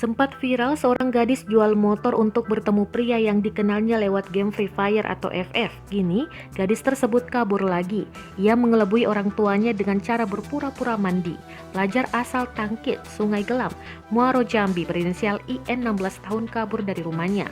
Sempat viral seorang gadis jual motor untuk bertemu pria yang dikenalnya lewat game Free Fire atau FF. Kini, gadis tersebut kabur lagi. Ia mengelabui orang tuanya dengan cara berpura-pura mandi. Pelajar asal Tangkit, Sungai Gelam, Muaro Jambi berinisial IN 16 tahun kabur dari rumahnya.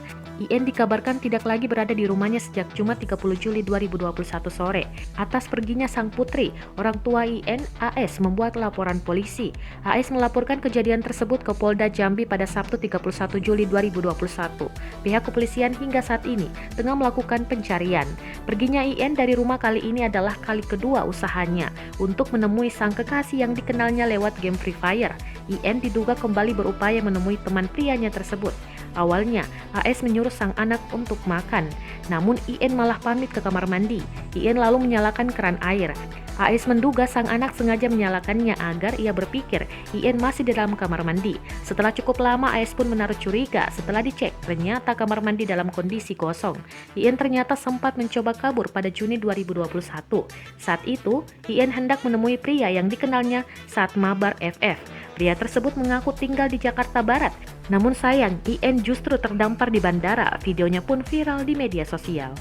IN dikabarkan tidak lagi berada di rumahnya sejak Jumat 30 Juli 2021 sore. Atas perginya sang putri, orang tua IN, AS, membuat laporan polisi. AS melaporkan kejadian tersebut ke Polda Jambi pada Sabtu 31 Juli 2021. Pihak kepolisian hingga saat ini tengah melakukan pencarian. Perginya IN dari rumah kali ini adalah kali kedua usahanya untuk menemui sang kekasih yang dikenalnya lewat game Free Fire. IN diduga kembali berupaya menemui teman prianya tersebut. Awalnya, AS menyuruh sang anak untuk makan, namun IN malah pamit ke kamar mandi. IN lalu menyalakan keran air. AS menduga sang anak sengaja menyalakannya agar ia berpikir IN masih di dalam kamar mandi. Setelah cukup lama, AS pun menaruh curiga. Setelah dicek, ternyata kamar mandi dalam kondisi kosong. IN ternyata sempat mencoba kabur pada Juni 2021. Saat itu, IN hendak menemui pria yang dikenalnya saat mabar FF. Pria tersebut mengaku tinggal di Jakarta Barat. Namun sayang, IN justru terdampar di bandara. Videonya pun viral di media sosial.